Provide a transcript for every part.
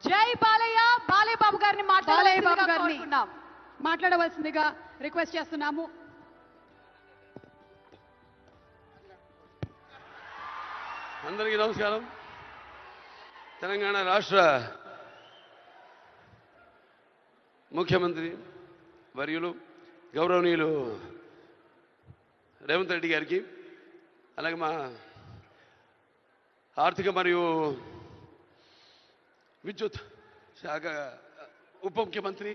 జై బాలయ్య. బాలయ్య బాబు గారిని మాట్లాడవలసిందిగా రిక్వెస్ట్ చేస్తున్నాము. అందరికీ నమస్కారం. తెలంగాణ రాష్ట్ర ముఖ్యమంత్రి వర్యులు గౌరవనీయులు రేవంత్ రెడ్డి గారికి, అలాగే మా ఆర్థిక మరియు విద్యుత్ శాఖ ఉప ముఖ్యమంత్రి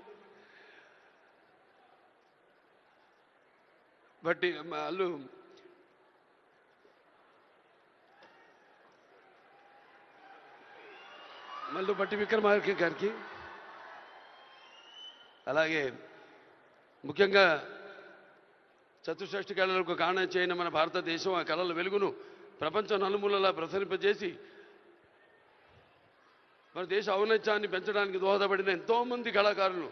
బట్టి వాళ్ళు మల్లు బట్టి విక్రమార్క గారికి, అలాగే ముఖ్యంగా చతుషష్ఠి కళలకు కారణం చేయని మన భారతదేశం ఆ కళల వెలుగును ప్రపంచం నలుమూలలా ప్రసరింపజేసి మన దేశ ఔన్నత్యాన్ని పెంచడానికి దోహదపడిన ఎంతోమంది కళాకారులు,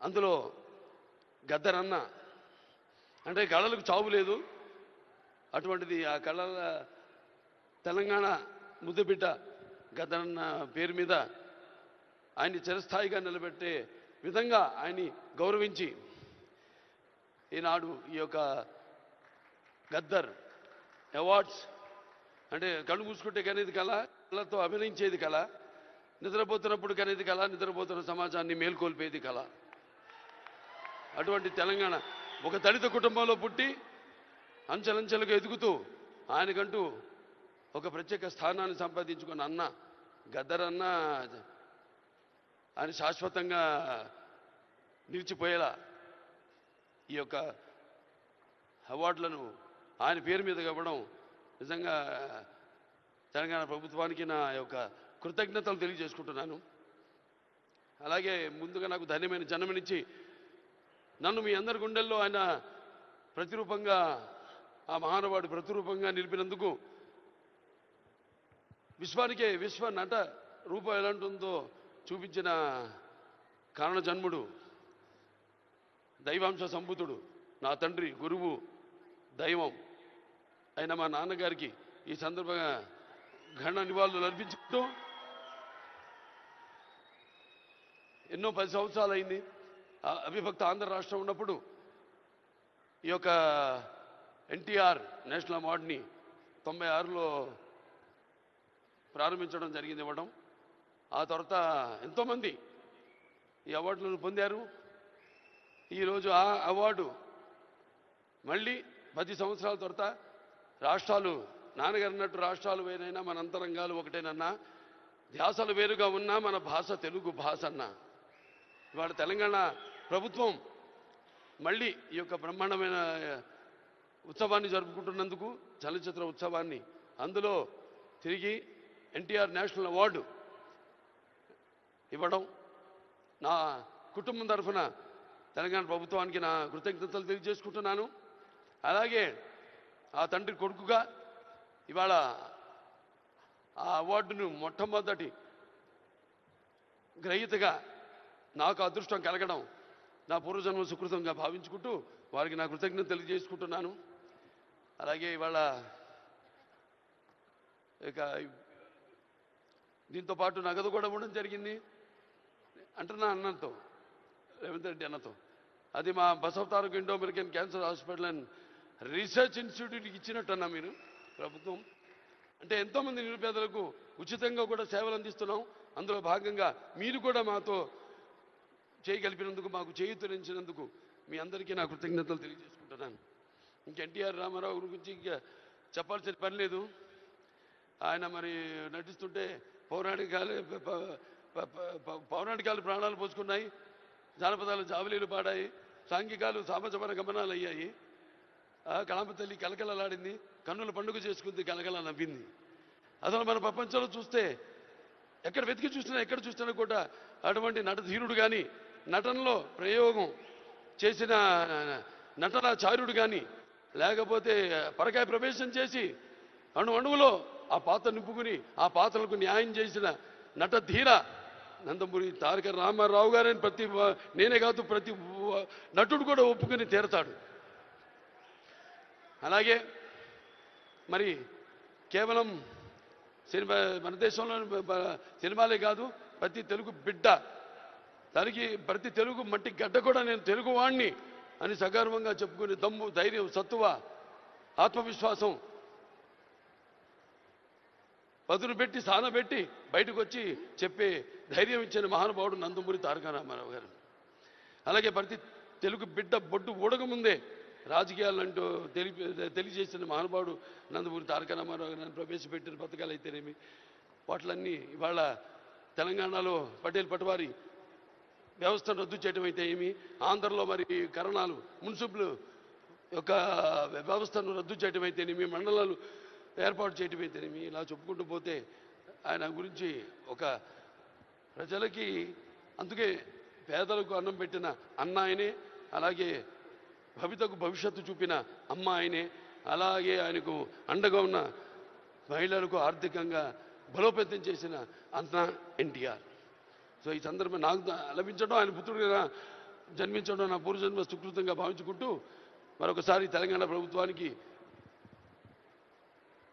అందులో గద్దరన్న అంటే కళలకు చావు లేదు, అటువంటిది ఆ కళల తెలంగాణ ముద్దుబిడ్డ గద్దరన్న పేరు మీద ఆయన్ని చిరస్థాయిగా నిలబెట్టే విధంగా ఆయన్ని గౌరవించి ఈనాడు ఈ యొక్క గద్దర్ అవార్డ్స్ అంటే కళ్ళు మూసుకుంటే కనేది కళ, కళతో అభినయించేది కళ, నిద్రపోతున్నప్పుడు కనేది కళ, నిద్రపోతున్న సమాజాన్ని మేల్కొల్పేది కళ. అటువంటి తెలంగాణ ఒక దళిత కుటుంబంలో పుట్టి అంచెలంచెలుగా ఎదుగుతూ ఆయనకంటూ ఒక ప్రత్యేక స్థానాన్ని సంపాదించుకున్న అన్న గద్దరన్న ఆయన శాశ్వతంగా నిలిచిపోయేలా ఈ యొక్క అవార్డులను ఆయన పేరు మీద ఇవ్వడం నిజంగా తెలంగాణ ప్రభుత్వానికి నా యొక్క కృతజ్ఞతలు తెలియజేసుకుంటున్నాను. అలాగే ముందుగా నాకు ధన్యమైన జన్మనిచ్చి నన్ను మీ అందరి గుండెల్లో ఆయన ప్రతిరూపంగా, ఆ మహానుభావుడు ప్రతిరూపంగా నిలిపినందుకు, విశ్వానికే విశ్వ నట రూపం ఎలాంటిందో చూపించిన కారణ జన్ముడు, దైవాంశ సంభూతుడు, నా తండ్రి, గురువు, దైవం అయిన మా నాన్నగారికి ఈ సందర్భంగా ఘన నివాళులు అర్పించుకుంటూ, ఎన్నో 10 సంవత్సరాలు అయింది అవిభక్త ఆంధ్ర రాష్ట్రం ఉన్నప్పుడు ఈ యొక్క ఎన్టీఆర్ నేషనల్ అవార్డుని 96లో ప్రారంభించడం జరిగింది, ఇవ్వడం. ఆ తర్వాత ఎంతోమంది ఈ అవార్డులను పొందారు. ఈరోజు ఆ అవార్డు మళ్ళీ 10 సంవత్సరాల తర్వాత రాష్ట్రాలు, నాన్నగారు అన్నట్టు రాష్ట్రాలు వేరైనా మన అంతరంగాలు ఒకటేనన్నా, ధ్యాసలు వేరుగా ఉన్నా మన భాష తెలుగు భాష అన్నా. ఇవాళ తెలంగాణ ప్రభుత్వం మళ్ళీ ఈ యొక్క బ్రహ్మాండమైన ఉత్సవాన్ని జరుపుకుంటున్నందుకు, చలనచిత్ర ఉత్సవాన్ని, అందులో తిరిగి ఎన్టీఆర్ నేషనల్ అవార్డు ఇవ్వడం నా కుటుంబం తరఫున తెలంగాణ ప్రభుత్వానికి నా కృతజ్ఞతలు తెలియజేసుకుంటున్నాను. అలాగే ఆ తండ్రి కొడుకుగా ఇవాళ ఆ అవార్డును మొట్టమొదటి గ్రహీతగా నాకు అదృష్టం కలగడం నా పూర్వజన్మ సుకృతంగా భావించుకుంటూ వారికి నా కృతజ్ఞత తెలియజేసుకుంటున్నాను. అలాగే ఇవాళ ఇక దీంతో పాటు నగదు కూడా ఇవ్వడం జరిగింది అంటున్నా అన్నతో, రేవంత్ రెడ్డి అన్నతో. అది మా Basavataraka Indo American cancer hospital and research ఇన్స్టిట్యూట్కి ఇచ్చినట్టన్నా మీరు ప్రభుత్వం. అంటే ఎంతోమంది నిరుపేదలకు ఉచితంగా కూడా సేవలు అందిస్తున్నాం. అందులో భాగంగా మీరు కూడా మాతో చేయగలిపినందుకు, మాకు చేయూతనించినందుకు మీ అందరికీ నా కృతజ్ఞతలు తెలియజేసుకుంటున్నాను. ఇంక ఎన్టీఆర్ రామారావు గురించి ఇంకా చెప్పాల్సిన పని లేదు. ఆయన మరి నటిస్తుంటే పౌరాణికాలు ప్రాణాలు పోసుకున్నాయి, జానపదాలు జావలీలు పాడాయి, సాంఘికాలు సామజమన గమనాలు అయ్యాయి. కళామ తల్లి కలకలలాడింది, కన్నుల పండుగ చేసుకుంది, కలకల నవ్వింది. అసలు మన ప్రపంచంలో చూస్తే ఎక్కడ వెతికి చూసినా, ఎక్కడ చూసినా కూడా అటువంటి నటధీరుడు కానీ, నటనలో ప్రయోగం చేసిన నటనాచార్యుడు కానీ, లేకపోతే పరకాయ ప్రవేశం చేసి అణువులో ఆ పాత్ర నింపుకుని ఆ పాత్రలకు న్యాయం చేసిన నటధీర నందమూరి తారక రామారావు గారని నేనే కాదు ప్రతి నటుడు కూడా ఒప్పుకుని తీరతాడు. అలాగే మరి కేవలం సినిమా మన దేశంలో సినిమాలే కాదు, ప్రతి తెలుగు బిడ్డ ప్రతి తెలుగు మట్టి గడ్డ కూడా నేను తెలుగువాణ్ణి అని సగర్వంగా చెప్పుకునే దమ్ము, ధైర్యం, సత్తువ, ఆత్మవిశ్వాసం పదును పెట్టి సానబెట్టి బయటకు వచ్చి చెప్పే ధైర్యం ఇచ్చిన మహానుభావుడు నందమూరి తారక రామారావు గారు. అలాగే ప్రతి తెలుగు బిడ్డ బొడ్డు ఊడకముందే రాజకీయాలంటూ తెలియజేసిన మహానుభావుడు నందమూరి తారక రామారావు గారిని ప్రవేశపెట్టిన పథకాలు అయితేనేమి, వాటిలన్నీ ఇవాళ తెలంగాణలో పటేల్ పటవారి వ్యవస్థను రద్దు చేయడం అయితే ఏమి, ఆంధ్రలో మరి కరణాలు మున్సిపల్ యొక్క వ్యవస్థను రద్దు చేయడం అయితేనేమి, మండలాలు ఏర్పాటు చేయడం అయితేనేమి, ఇలా చెప్పుకుంటూ పోతే ఆయన గురించి ఒక ప్రజలకి, అందుకే పేదలకు అన్నం పెట్టిన అన్న ఆయనే, అలాగే భవితకు భవిష్యత్తు చూపిన అమ్మ ఆయనే, అలాగే ఆయనకు అండగా ఉన్న మహిళలకు ఆర్థికంగా బలోపేతం చేసిన అన్న ఎన్టీఆర్. సో ఈ సందర్భం నాకు లభించడం, ఆయన పుత్రుడిగా జన్మించడం నా పూర్వజన్మ సుకృతంగా భావించుకుంటూ మరొకసారి తెలంగాణ ప్రభుత్వానికి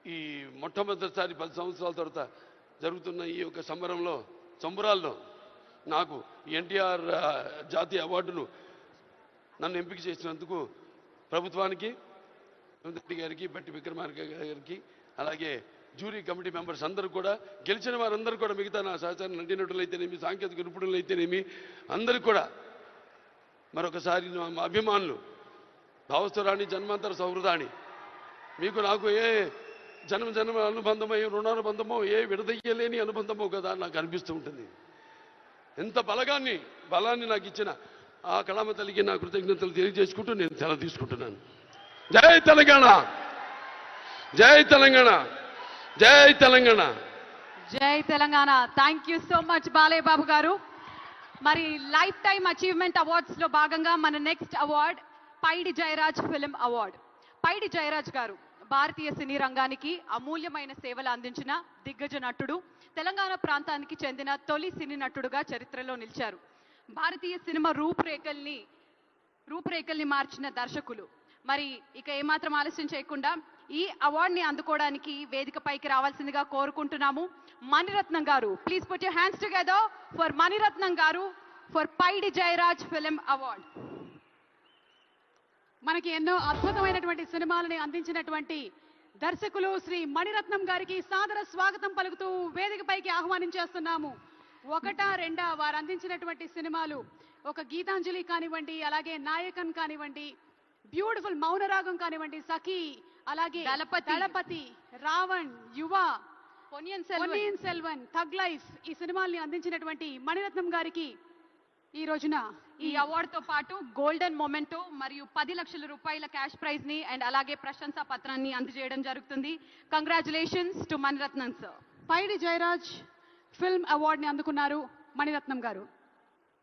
ఈ మొట్టమొదటిసారి 10 సంవత్సరాల తర్వాత జరుగుతున్న ఈ యొక్క సంబరాల్లో నాకు ఎన్టీఆర్ జాతీయ అవార్డును నన్ను ఎంపిక చేసినందుకు ప్రభుత్వానికి, రెడ్డి గారికి, బట్టి విక్రమార్క గారికి, అలాగే జ్యూరీ కమిటీ మెంబర్స్ అందరూ కూడా, గెలిచిన వారందరూ కూడా, మిగతా నా సహచార నటీనటులైతేనేమి, సాంకేతిక నిపుణులైతేనేమి, అందరికీ కూడా మరొకసారి మా అభిమానులు, భావస్థురాణి జన్మాంతర సౌహృదాన్ని, మీకు నాకు ఏ జన్మ అనుబంధమో, ఏ రుణానుబంధమో, ఏ విడదయ్యలేని అనుబంధమో కదా నాకు అనిపిస్తూ ఉంటుంది. ఎంత బలాన్ని నాకు ఇచ్చిన ఆ కళామ తల్లికి నా కృతజ్ఞతలు తెలియజేసుకుంటూ నేను సెలవు తీసుకుంటున్నాను. జై తెలంగాణ, జై తెలంగాణ, జై తెలంగాణ, జై Telangana. Thank you so much Balayya Babu గారు. మరి లైఫ్ టైమ్ అచీవ్మెంట్ అవార్డ్స్ లో భాగంగా మన next award Paidi Jayaraj film award. Paidi Jayaraj గారు భారతీయ సినీ రంగానికి అమూల్యమైన సేవలు అందించిన దిగ్గజ నటుడు, తెలంగాణ ప్రాంతానికి చెందిన తొలి సినీ నటుడుగా చరిత్రలో నిలిచారు. భారతీయ సినిమా రూపురేఖల్ని మార్చిన దర్శకులు. మరి ఇక ఏమాత్రం ఆలస్యం చేయకుండా ఈ అవార్డుని అందుకోవడానికి వేదికపైకి రావాల్సిందిగా కోరుకుంటున్నాము. మణిరత్నం గారు, please put your hands together for Mani Ratnam గారు for Paidi Jayaraj film award. మనకి ఎన్నో అద్భుతమైనటువంటి సినిమాలని అందించినటువంటి దర్శకులు శ్రీ మణిరత్నం గారికి సాదర స్వాగతం పలుకుతూ వేదికపైకి ఆహ్వానించేస్తున్నాము. ఒకటా రెండా వారు అందించినటువంటి సినిమాలు, ఒక గీతాంజలి కానివ్వండి, అలాగే నాయకన్ కానివ్వండి, బ్యూటిఫుల్ మౌనరాగం కానివ్వండి, సఖీ, అలాగే దళపతి, రావణ్, యువ, పొన్నియిన్ సెల్వన్, థగ్ లైఫ్, ఈ సినిమాల్ని అందించినటువంటి మణిరత్నం గారికి ఈ రోజున ఈ అవార్డుతో పాటు గోల్డెన్ మొమెంటో మరియు 10 లక్షల రూపాయల క్యాష్ ప్రైజ్ ని అండ్ అలాగే ప్రశంసా పత్రాన్ని అందజేయడం జరుగుతుంది. Congratulations to Mani Ratnam sir. Paidi Jayaraj film అవార్డుని అందుకున్నారు మణిరత్నం గారు.